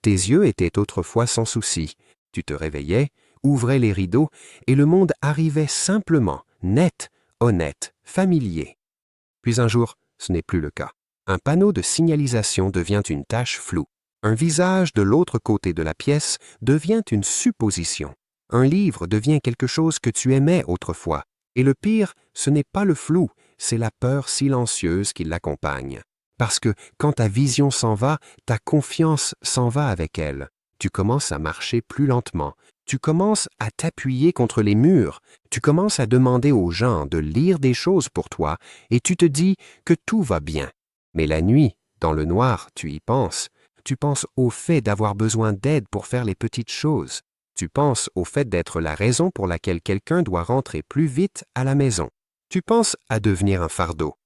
Tes yeux étaient autrefois sans souci. Tu te réveillais, ouvrais les rideaux, et le monde arrivait simplement, net, honnête, familier. Puis un jour, ce n'est plus le cas. Un panneau de signalisation devient une tache floue. Un visage de l'autre côté de la pièce devient une supposition. Un livre devient quelque chose que tu aimais autrefois. Et le pire, ce n'est pas le flou, c'est la peur silencieuse qui l'accompagne. Parce que quand ta vision s'en va, ta confiance s'en va avec elle. Tu commences à marcher plus lentement. Tu commences à t'appuyer contre les murs. Tu commences à demander aux gens de lire des choses pour toi et tu te dis que tout va bien. Mais la nuit, dans le noir, tu y penses. Tu penses au fait d'avoir besoin d'aide pour faire les petites choses. Tu penses au fait d'être la raison pour laquelle quelqu'un doit rentrer plus vite à la maison. Tu penses à devenir un fardeau.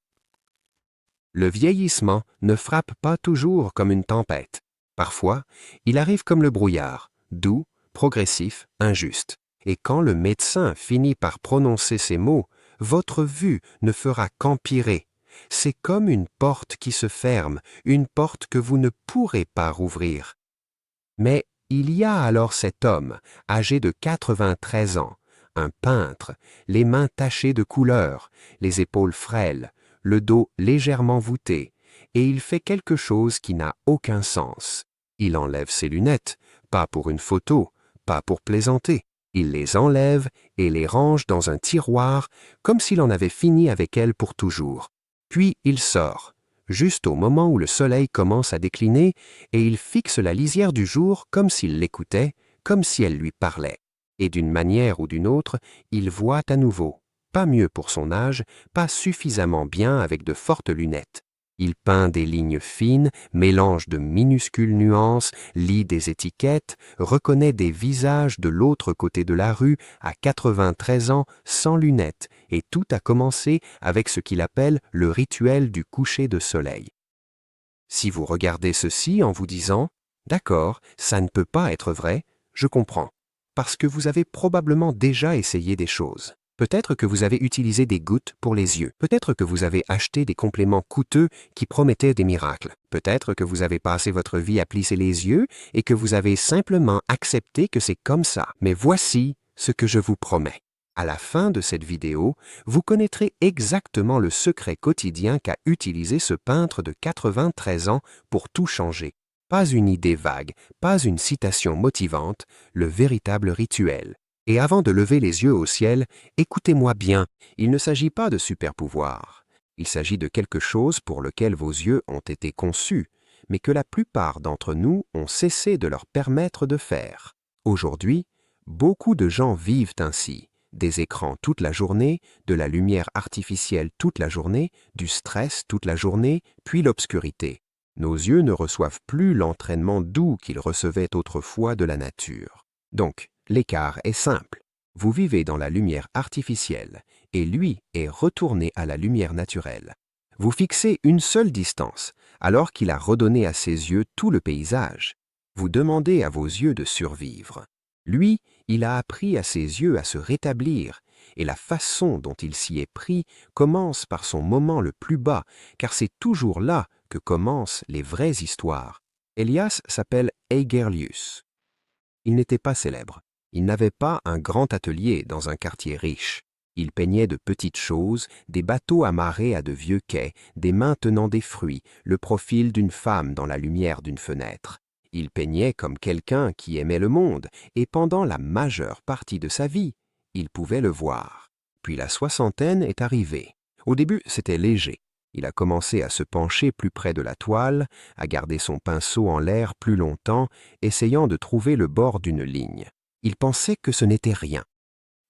Le vieillissement ne frappe pas toujours comme une tempête. Parfois, il arrive comme le brouillard, doux, progressif, injuste. Et quand le médecin finit par prononcer ces mots, votre vue ne fera qu'empirer. C'est comme une porte qui se ferme, une porte que vous ne pourrez pas rouvrir. Mais il y a alors cet homme, âgé de 93 ans, un peintre, les mains tachées de couleur, les épaules frêles, le dos légèrement voûté, et il fait quelque chose qui n'a aucun sens. Il enlève ses lunettes, pas pour une photo, pas pour plaisanter. Il les enlève et les range dans un tiroir comme s'il en avait fini avec elles pour toujours. Puis il sort, juste au moment où le soleil commence à décliner, et il fixe la lisière du jour comme s'il l'écoutait, comme si elle lui parlait. Et d'une manière ou d'une autre, il voit à nouveau. Pas mieux pour son âge, pas suffisamment bien avec de fortes lunettes. Il peint des lignes fines, mélange de minuscules nuances, lit des étiquettes, reconnaît des visages de l'autre côté de la rue à 93 ans sans lunettes, et tout a commencé avec ce qu'il appelle le rituel du coucher de soleil. Si vous regardez ceci en vous disant « D'accord, ça ne peut pas être vrai », je comprends, parce que vous avez probablement déjà essayé des choses. Peut-être que vous avez utilisé des gouttes pour les yeux. Peut-être que vous avez acheté des compléments coûteux qui promettaient des miracles. Peut-être que vous avez passé votre vie à plisser les yeux et que vous avez simplement accepté que c'est comme ça. Mais voici ce que je vous promets. À la fin de cette vidéo, vous connaîtrez exactement le secret quotidien qu'a utilisé ce peintre de 93 ans pour tout changer. Pas une idée vague, pas une citation motivante, le véritable rituel. Et avant de lever les yeux au ciel, écoutez-moi bien, il ne s'agit pas de super-pouvoir. Il s'agit de quelque chose pour lequel vos yeux ont été conçus, mais que la plupart d'entre nous ont cessé de leur permettre de faire. Aujourd'hui, beaucoup de gens vivent ainsi. Des écrans toute la journée, de la lumière artificielle toute la journée, du stress toute la journée, puis l'obscurité. Nos yeux ne reçoivent plus l'entraînement doux qu'ils recevaient autrefois de la nature. Donc, l'écart est simple. Vous vivez dans la lumière artificielle et lui est retourné à la lumière naturelle. Vous fixez une seule distance alors qu'il a redonné à ses yeux tout le paysage. Vous demandez à vos yeux de survivre. Lui, il a appris à ses yeux à se rétablir et la façon dont il s'y est pris commence par son moment le plus bas car c'est toujours là que commencent les vraies histoires. Elias s'appelle Aegerlius. Il n'était pas célèbre. Il n'avait pas un grand atelier dans un quartier riche. Il peignait de petites choses, des bateaux amarrés à de vieux quais, des mains tenant des fruits, le profil d'une femme dans la lumière d'une fenêtre. Il peignait comme quelqu'un qui aimait le monde, et pendant la majeure partie de sa vie, il pouvait le voir. Puis la soixantaine est arrivée. Au début, c'était léger. Il a commencé à se pencher plus près de la toile, à garder son pinceau en l'air plus longtemps, essayant de trouver le bord d'une ligne. Il pensait que ce n'était rien.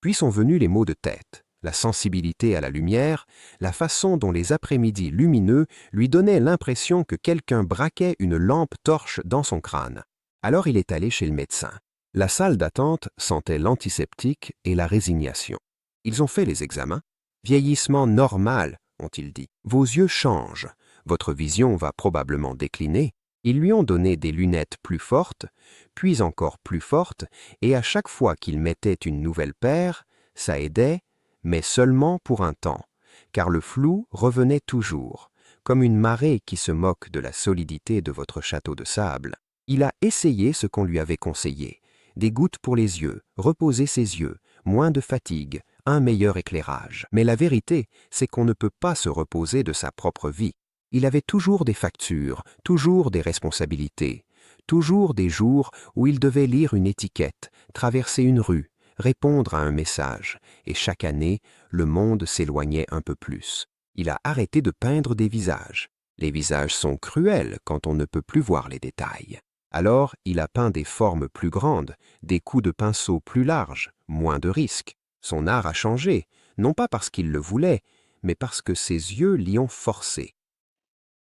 Puis sont venus les maux de tête, la sensibilité à la lumière, la façon dont les après-midi lumineux lui donnaient l'impression que quelqu'un braquait une lampe torche dans son crâne. Alors il est allé chez le médecin. La salle d'attente sentait l'antiseptique et la résignation. Ils ont fait les examens. Vieillissement normal, ont-ils dit. Vos yeux changent, votre vision va probablement décliner. Ils lui ont donné des lunettes plus fortes, puis encore plus fortes, et à chaque fois qu'il mettait une nouvelle paire, ça aidait, mais seulement pour un temps, car le flou revenait toujours, comme une marée qui se moque de la solidité de votre château de sable. Il a essayé ce qu'on lui avait conseillé. Des gouttes pour les yeux, reposer ses yeux, moins de fatigue, un meilleur éclairage. Mais la vérité, c'est qu'on ne peut pas se reposer de sa propre vie. Il avait toujours des factures, toujours des responsabilités, toujours des jours où il devait lire une étiquette, traverser une rue, répondre à un message, et chaque année, le monde s'éloignait un peu plus. Il a arrêté de peindre des visages. Les visages sont cruels quand on ne peut plus voir les détails. Alors, il a peint des formes plus grandes, des coups de pinceau plus larges, moins de risques. Son art a changé, non pas parce qu'il le voulait, mais parce que ses yeux l'y ont forcé.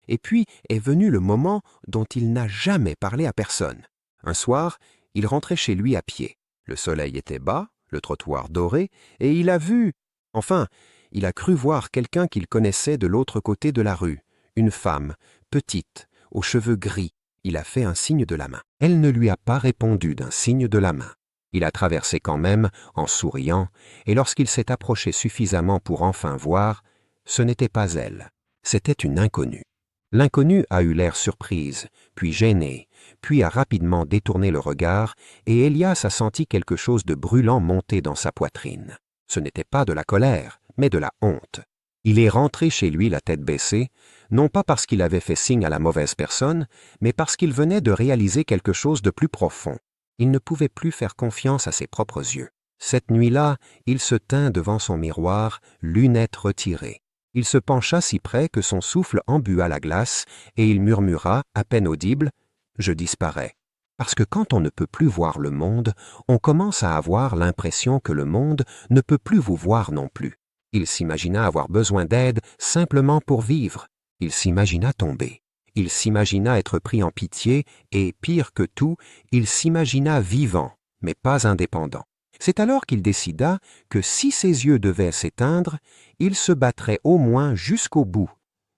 Et puis est venu le moment dont il n'a jamais parlé à personne. Un soir, il rentrait chez lui à pied. Le soleil était bas, le trottoir doré, et il a vu... Enfin, il a cru voir quelqu'un qu'il connaissait de l'autre côté de la rue. Une femme, petite, aux cheveux gris. Il a fait un signe de la main. Elle ne lui a pas répondu d'un signe de la main. Il a traversé quand même, en souriant, et lorsqu'il s'est approché suffisamment pour enfin voir, ce n'était pas elle, c'était une inconnue. L'inconnue a eu l'air surprise, puis gênée, puis a rapidement détourné le regard, et Elias a senti quelque chose de brûlant monter dans sa poitrine. Ce n'était pas de la colère, mais de la honte. Il est rentré chez lui la tête baissée, non pas parce qu'il avait fait signe à la mauvaise personne, mais parce qu'il venait de réaliser quelque chose de plus profond. Il ne pouvait plus faire confiance à ses propres yeux. Cette nuit-là, il se tint devant son miroir, lunettes retirées. Il se pencha si près que son souffle embua la glace, et il murmura, à peine audible, « Je disparais ». Parce que quand on ne peut plus voir le monde, on commence à avoir l'impression que le monde ne peut plus vous voir non plus. Il s'imagina avoir besoin d'aide simplement pour vivre. Il s'imagina tomber. Il s'imagina être pris en pitié et, pire que tout, il s'imagina vivant, mais pas indépendant. C'est alors qu'il décida que si ses yeux devaient s'éteindre, il se battrait au moins jusqu'au bout.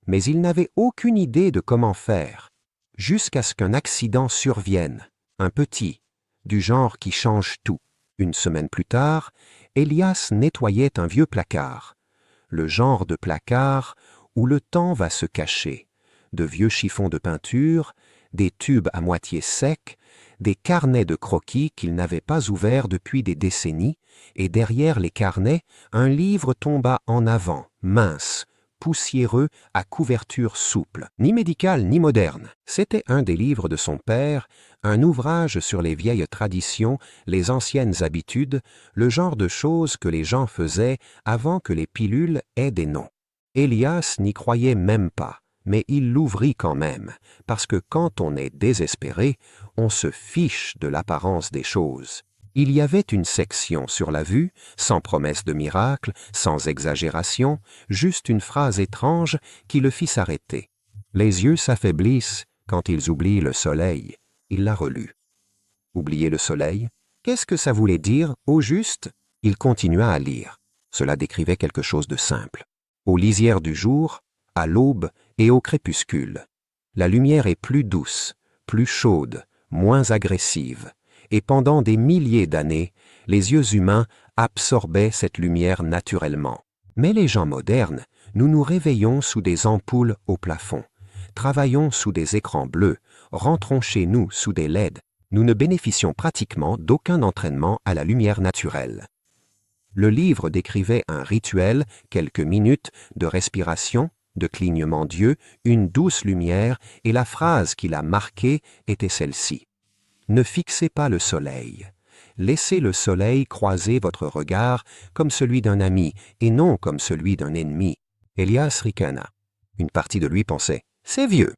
Mais il n'avait aucune idée de comment faire, jusqu'à ce qu'un accident survienne, un petit, du genre qui change tout. Une semaine plus tard, Elias nettoyait un vieux placard, le genre de placard où le temps va se cacher, de vieux chiffons de peinture, des tubes à moitié secs, des carnets de croquis qu'il n'avait pas ouverts depuis des décennies, et derrière les carnets, un livre tomba en avant, mince, poussiéreux, à couverture souple, ni médical ni moderne. C'était un des livres de son père, un ouvrage sur les vieilles traditions, les anciennes habitudes, le genre de choses que les gens faisaient avant que les pilules aient des noms. Elias n'y croyait même pas. Mais il l'ouvrit quand même, parce que quand on est désespéré, on se fiche de l'apparence des choses. Il y avait une section sur la vue, sans promesse de miracle, sans exagération, juste une phrase étrange qui le fit s'arrêter. Les yeux s'affaiblissent quand ils oublient le soleil. Il l'a relu. Oublier le soleil? Qu'est-ce que ça voulait dire, au juste? Il continua à lire. Cela décrivait quelque chose de simple. Aux lisières du jour, à l'aube et au crépuscule. La lumière est plus douce, plus chaude, moins agressive, et pendant des milliers d'années, les yeux humains absorbaient cette lumière naturellement. Mais les gens modernes, nous nous réveillons sous des ampoules au plafond, travaillons sous des écrans bleus, rentrons chez nous sous des LED. Nous ne bénéficions pratiquement d'aucun entraînement à la lumière naturelle. Le livre décrivait un rituel, quelques minutes de respiration, de clignement d'yeux, une douce lumière, et la phrase qui l'a marquée était celle-ci. « Ne fixez pas le soleil. Laissez le soleil croiser votre regard comme celui d'un ami et non comme celui d'un ennemi. » Elias ricana. Une partie de lui pensait « c'est vieux ».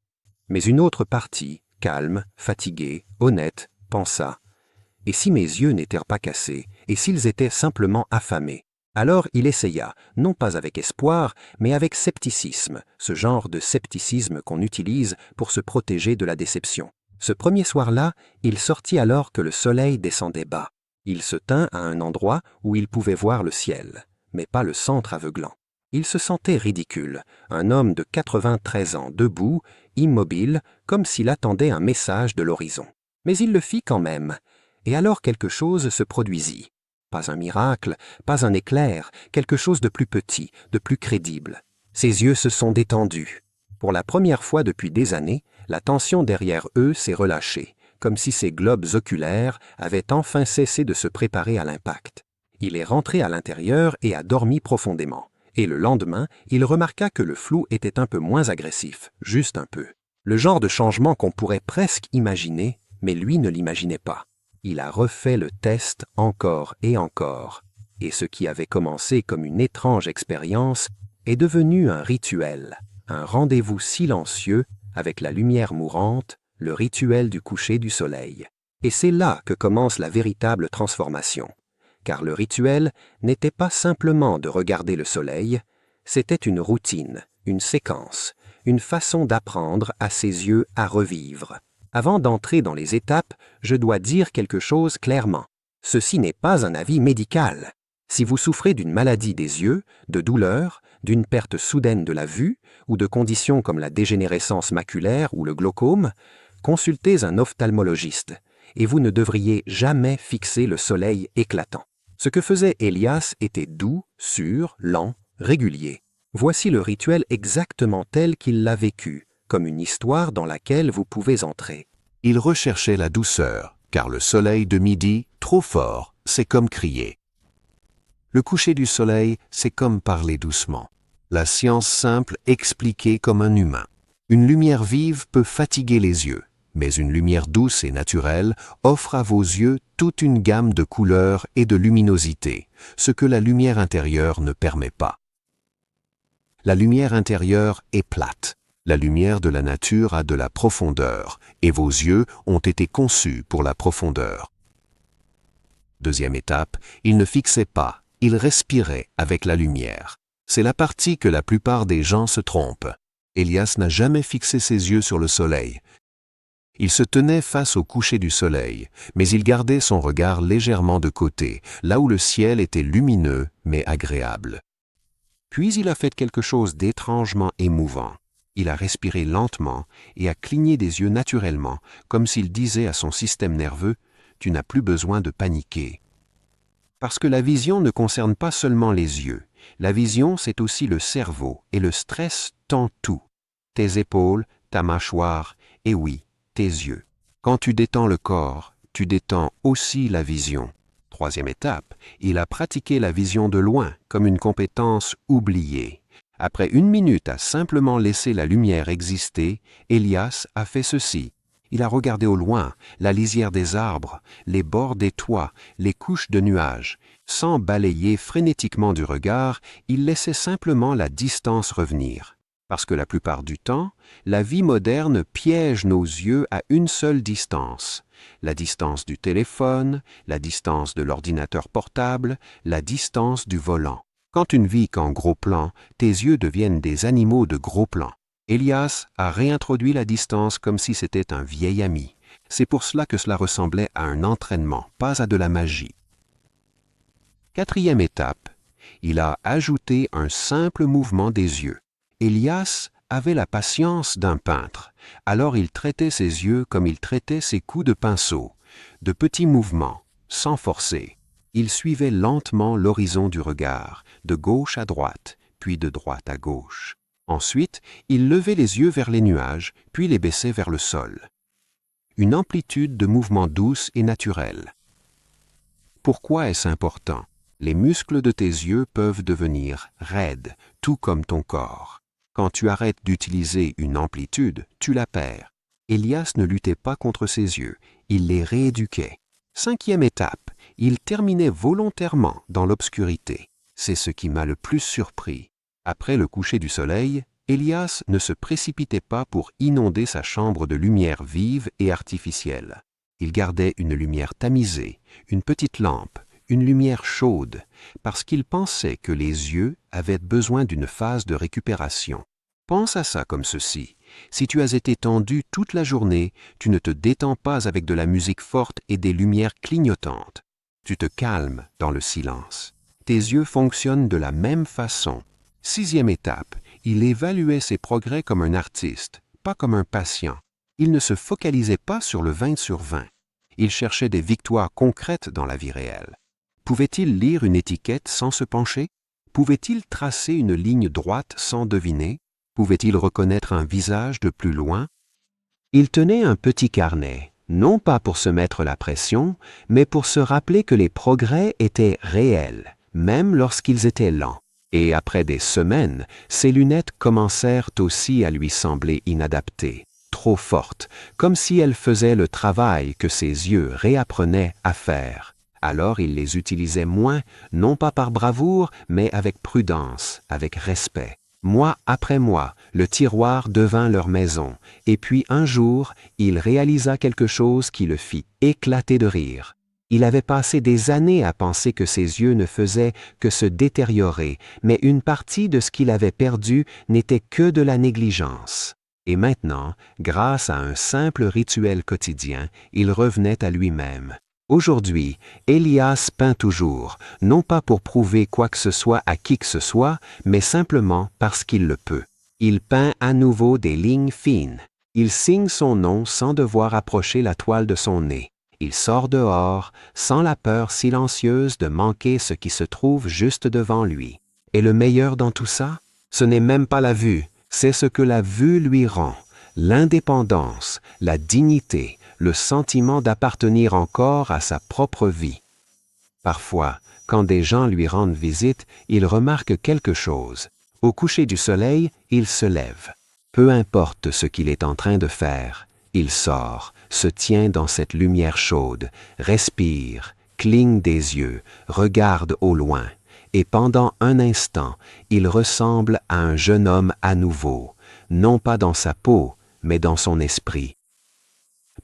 Mais une autre partie, calme, fatiguée, honnête, pensa « et si mes yeux n'étaient pas cassés, et s'ils étaient simplement affamés ?» Alors il essaya, non pas avec espoir, mais avec scepticisme, ce genre de scepticisme qu'on utilise pour se protéger de la déception. Ce premier soir-là, il sortit alors que le soleil descendait bas. Il se tint à un endroit où il pouvait voir le ciel, mais pas le centre aveuglant. Il se sentait ridicule, un homme de 93 ans debout, immobile, comme s'il attendait un message de l'horizon. Mais il le fit quand même, et alors quelque chose se produisit. Pas un miracle, pas un éclair, quelque chose de plus petit, de plus crédible. Ses yeux se sont détendus. Pour la première fois depuis des années, la tension derrière eux s'est relâchée, comme si ses globes oculaires avaient enfin cessé de se préparer à l'impact. Il est rentré à l'intérieur et a dormi profondément. Et le lendemain, il remarqua que le flou était un peu moins agressif, juste un peu. Le genre de changement qu'on pourrait presque imaginer, mais lui ne l'imaginait pas. Il a refait le test encore et encore, et ce qui avait commencé comme une étrange expérience est devenu un rituel, un rendez-vous silencieux avec la lumière mourante, le rituel du coucher du soleil. Et c'est là que commence la véritable transformation. Car le rituel n'était pas simplement de regarder le soleil, c'était une routine, une séquence, une façon d'apprendre à ses yeux à revivre. Avant d'entrer dans les étapes, je dois dire quelque chose clairement. Ceci n'est pas un avis médical. Si vous souffrez d'une maladie des yeux, de douleurs, d'une perte soudaine de la vue ou de conditions comme la dégénérescence maculaire ou le glaucome, consultez un ophtalmologiste et vous ne devriez jamais fixer le soleil éclatant. Ce que faisait Elias était doux, sûr, lent, régulier. Voici le rituel exactement tel qu'il l'a vécu, comme une histoire dans laquelle vous pouvez entrer. Il recherchait la douceur, car le soleil de midi, trop fort, c'est comme crier. Le coucher du soleil, c'est comme parler doucement. La science simple expliquée comme un humain. Une lumière vive peut fatiguer les yeux, mais une lumière douce et naturelle offre à vos yeux toute une gamme de couleurs et de luminosité, ce que la lumière intérieure ne permet pas. La lumière intérieure est plate. La lumière de la nature a de la profondeur, et vos yeux ont été conçus pour la profondeur. Deuxième étape, il ne fixait pas, il respirait avec la lumière. C'est la partie que la plupart des gens se trompent. Elias n'a jamais fixé ses yeux sur le soleil. Il se tenait face au coucher du soleil, mais il gardait son regard légèrement de côté, là où le ciel était lumineux mais agréable. Puis il a fait quelque chose d'étrangement émouvant. Il a respiré lentement et a cligné des yeux naturellement, comme s'il disait à son système nerveux « Tu n'as plus besoin de paniquer ». Parce que la vision ne concerne pas seulement les yeux. La vision, c'est aussi le cerveau, et le stress tend tout. Tes épaules, ta mâchoire, et oui, tes yeux. Quand tu détends le corps, tu détends aussi la vision. Troisième étape, il a pratiqué la vision de loin comme une compétence oubliée. Après 1 minute à simplement laisser la lumière exister, Elias a fait ceci. Il a regardé au loin la lisière des arbres, les bords des toits, les couches de nuages. Sans balayer frénétiquement du regard, il laissait simplement la distance revenir. Parce que la plupart du temps, la vie moderne piège nos yeux à une seule distance. La distance du téléphone, la distance de l'ordinateur portable, la distance du volant. Quand tu ne vis qu'en gros plan, tes yeux deviennent des animaux de gros plan. Elias a réintroduit la distance comme si c'était un vieil ami. C'est pour cela que cela ressemblait à un entraînement, pas à de la magie. Quatrième étape, il a ajouté un simple mouvement des yeux. Elias avait la patience d'un peintre, alors il traitait ses yeux comme il traitait ses coups de pinceau, de petits mouvements, sans forcer. Il suivait lentement l'horizon du regard, de gauche à droite, puis de droite à gauche. Ensuite, il levait les yeux vers les nuages, puis les baissait vers le sol. Une amplitude de mouvement douce et naturelle. Pourquoi est-ce important? Les muscles de tes yeux peuvent devenir raides, tout comme ton corps. Quand tu arrêtes d'utiliser une amplitude, tu la perds. Elias ne luttait pas contre ses yeux, il les rééduquait. Cinquième étape, il terminait volontairement dans l'obscurité. C'est ce qui m'a le plus surpris. Après le coucher du soleil, Elias ne se précipitait pas pour inonder sa chambre de lumière vive et artificielle. Il gardait une lumière tamisée, une petite lampe, une lumière chaude, parce qu'il pensait que les yeux avaient besoin d'une phase de récupération. Pense à ça comme ceci. Si tu as été tendu toute la journée, tu ne te détends pas avec de la musique forte et des lumières clignotantes. Tu te calmes dans le silence. Tes yeux fonctionnent de la même façon. Sixième étape, il évaluait ses progrès comme un artiste, pas comme un patient. Il ne se focalisait pas sur le 20 sur 20. Il cherchait des victoires concrètes dans la vie réelle. Pouvait-il lire une étiquette sans se pencher? Pouvait-il tracer une ligne droite sans deviner? Pouvait-il reconnaître un visage de plus loin? Il tenait un petit carnet, non pas pour se mettre la pression, mais pour se rappeler que les progrès étaient réels, même lorsqu'ils étaient lents. Et après des semaines, ses lunettes commencèrent aussi à lui sembler inadaptées, trop fortes, comme si elles faisaient le travail que ses yeux réapprenaient à faire. Alors il les utilisait moins, non pas par bravoure, mais avec prudence, avec respect. Mois après mois, le tiroir devint leur maison, et puis un jour, il réalisa quelque chose qui le fit éclater de rire. Il avait passé des années à penser que ses yeux ne faisaient que se détériorer, mais une partie de ce qu'il avait perdu n'était que de la négligence. Et maintenant, grâce à un simple rituel quotidien, il revenait à lui-même. Aujourd'hui, Elias peint toujours, non pas pour prouver quoi que ce soit à qui que ce soit, mais simplement parce qu'il le peut. Il peint à nouveau des lignes fines. Il signe son nom sans devoir approcher la toile de son nez. Il sort dehors, sans la peur silencieuse de manquer ce qui se trouve juste devant lui. Et le meilleur dans tout ça, ce n'est même pas la vue, c'est ce que la vue lui rend. L'indépendance, la dignité, le sentiment d'appartenir encore à sa propre vie. Parfois, quand des gens lui rendent visite, il remarque quelque chose. Au coucher du soleil, il se lève. Peu importe ce qu'il est en train de faire, il sort, se tient dans cette lumière chaude, respire, cligne des yeux, regarde au loin, et pendant un instant, il ressemble à un jeune homme à nouveau, non pas dans sa peau, mais dans son esprit.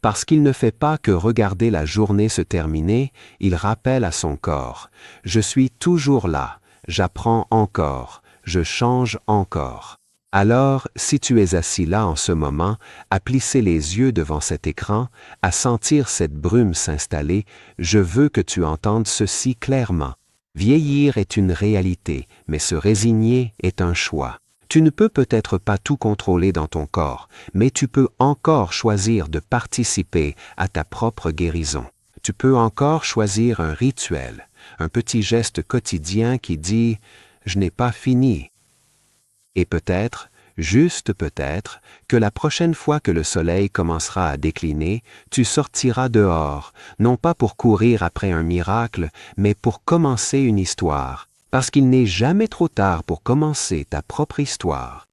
Parce qu'il ne fait pas que regarder la journée se terminer, il rappelle à son corps « Je suis toujours là, j'apprends encore, je change encore ». Alors, si tu es assis là en ce moment, à plisser les yeux devant cet écran, à sentir cette brume s'installer, je veux que tu entendes ceci clairement. Vieillir est une réalité, mais se résigner est un choix. Tu ne peux peut-être pas tout contrôler dans ton corps, mais tu peux encore choisir de participer à ta propre guérison. Tu peux encore choisir un rituel, un petit geste quotidien qui dit « Je n'ai pas fini ». Et peut-être, juste peut-être, que la prochaine fois que le soleil commencera à décliner, tu sortiras dehors, non pas pour courir après un miracle, mais pour commencer une histoire. Parce qu'il n'est jamais trop tard pour commencer ta propre histoire.